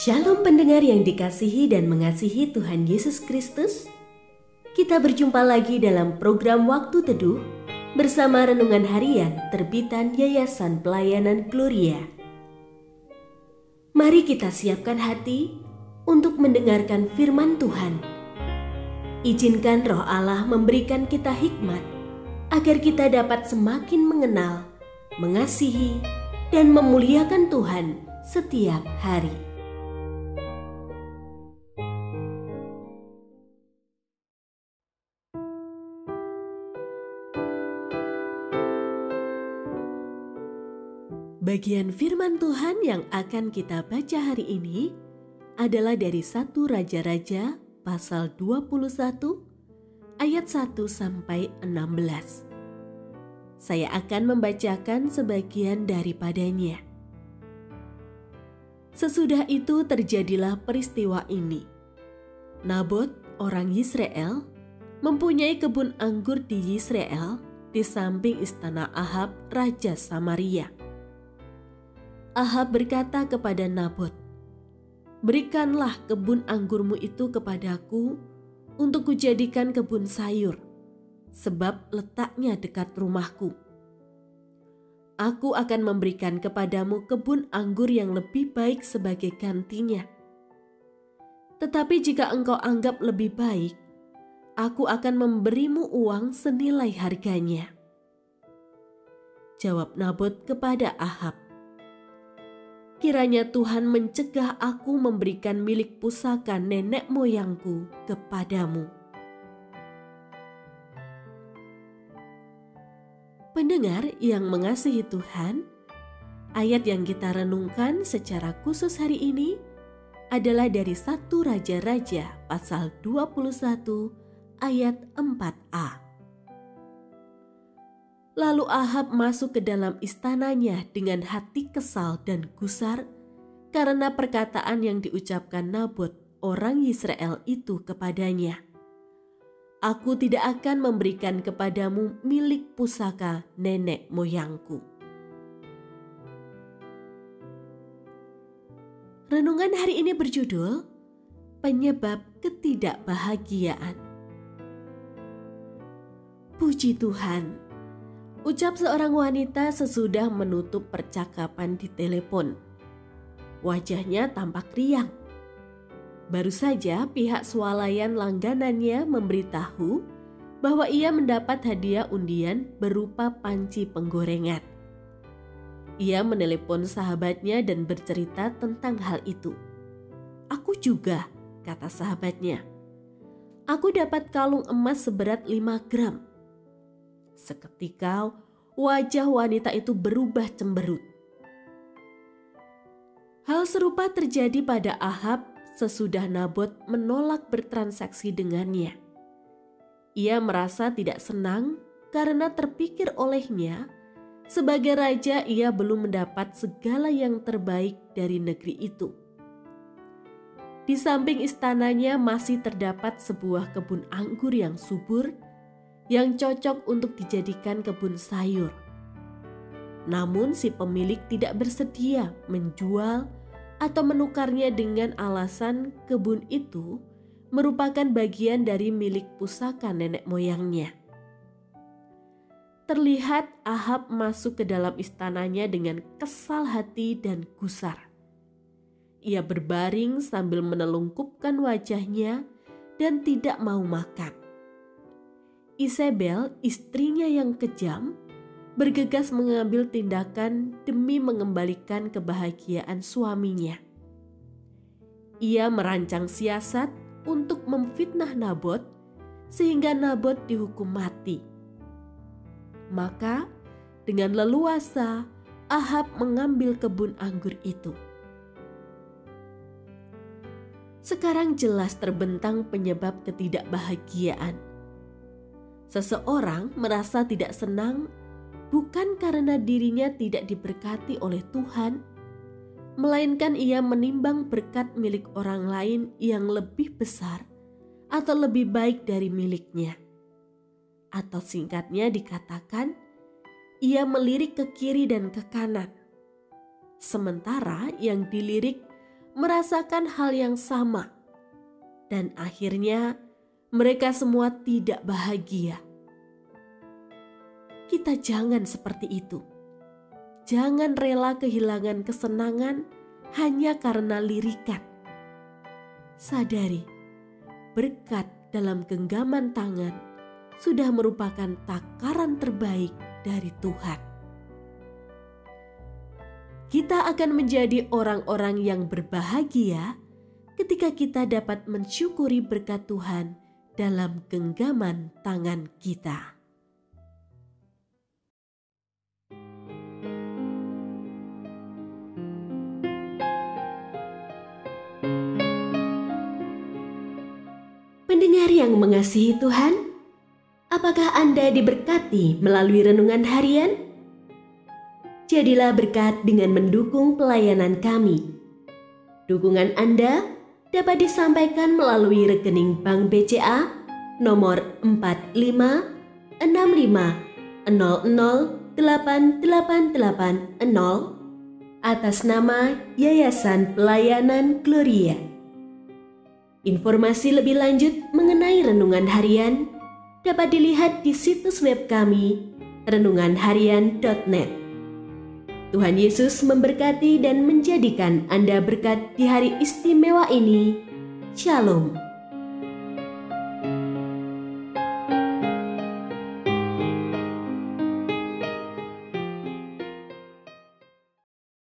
Shalom pendengar yang dikasihi dan mengasihi Tuhan Yesus Kristus. Kita berjumpa lagi dalam program Waktu Teduh bersama Renungan Harian terbitan Yayasan Pelayanan Gloria. Mari kita siapkan hati untuk mendengarkan firman Tuhan. Izinkan Roh Allah memberikan kita hikmat agar kita dapat semakin mengenal, mengasihi, dan memuliakan Tuhan setiap hari. Bagian firman Tuhan yang akan kita baca hari ini adalah dari 1 Raja-Raja pasal 21 ayat 1 sampai 16. Saya akan membacakan sebagian daripadanya. Sesudah itu terjadilah peristiwa ini. Nabot, orang Yisrael, mempunyai kebun anggur di Yisrael di samping istana Ahab, raja Samaria. Ahab berkata kepada Nabot, "Berikanlah kebun anggurmu itu kepadaku untuk kujadikan kebun sayur, sebab letaknya dekat rumahku. Aku akan memberikan kepadamu kebun anggur yang lebih baik sebagai gantinya. Tetapi jika engkau anggap lebih baik, aku akan memberimu uang senilai harganya." Jawab Nabot kepada Ahab, "Kiranya Tuhan mencegah aku memberikan milik pusaka nenek moyangku kepadamu." Pendengar yang mengasihi Tuhan, ayat yang kita renungkan secara khusus hari ini adalah dari 1 Raja-Raja pasal 21 ayat 4a. Lalu Ahab masuk ke dalam istananya dengan hati kesal dan gusar karena perkataan yang diucapkan Nabot, orang Yisrael itu kepadanya. "Aku tidak akan memberikan kepadamu milik pusaka nenek moyangku." Renungan hari ini berjudul Penyebab Ketidakbahagiaan. Puji Tuhan, ucap seorang wanita sesudah menutup percakapan di telepon. Wajahnya tampak riang. Baru saja pihak swalayan langganannya memberitahu bahwa ia mendapat hadiah undian berupa panci penggorengan. Ia menelepon sahabatnya dan bercerita tentang hal itu. "Aku juga," kata sahabatnya. "Aku dapat kalung emas seberat 5 gram. Seketika wajah wanita itu berubah cemberut. Hal serupa terjadi pada Ahab sesudah Nabot menolak bertransaksi dengannya. Ia merasa tidak senang karena terpikir olehnya, sebagai raja ia belum mendapat segala yang terbaik dari negeri itu. Di samping istananya masih terdapat sebuah kebun anggur yang subur, yang cocok untuk dijadikan kebun sayur. Namun si pemilik tidak bersedia menjual atau menukarnya dengan alasan kebun itu merupakan bagian dari milik pusaka nenek moyangnya. Terlihat Ahab masuk ke dalam istananya dengan kesal hati dan gusar. Ia berbaring sambil menelungkupkan wajahnya dan tidak mau makan. Isabel, istrinya yang kejam, bergegas mengambil tindakan demi mengembalikan kebahagiaan suaminya. Ia merancang siasat untuk memfitnah Nabot sehingga Nabot dihukum mati. Maka dengan leluasa Ahab mengambil kebun anggur itu. Sekarang jelas terbentang penyebab ketidakbahagiaan. Seseorang merasa tidak senang bukan karena dirinya tidak diberkati oleh Tuhan, melainkan ia menimbang berkat milik orang lain yang lebih besar atau lebih baik dari miliknya. Atau singkatnya dikatakan, ia melirik ke kiri dan ke kanan. Sementara yang dilirik merasakan hal yang sama, dan akhirnya mereka semua tidak bahagia. Kita jangan seperti itu. Jangan rela kehilangan kesenangan hanya karena lirikan. Sadari, berkat dalam genggaman tangan sudah merupakan takaran terbaik dari Tuhan. Kita akan menjadi orang-orang yang berbahagia ketika kita dapat mensyukuri berkat Tuhan dalam genggaman tangan kita. Pendengar yang mengasihi Tuhan, apakah Anda diberkati melalui renungan harian? Jadilah berkat dengan mendukung pelayanan kami. Dukungan Anda dapat disampaikan melalui rekening Bank BCA nomor 4565008880 atas nama Yayasan Pelayanan Gloria. Informasi lebih lanjut mengenai renungan harian dapat dilihat di situs web kami renunganharian.net. Tuhan Yesus memberkati dan menjadikan Anda berkat di hari istimewa ini. Shalom.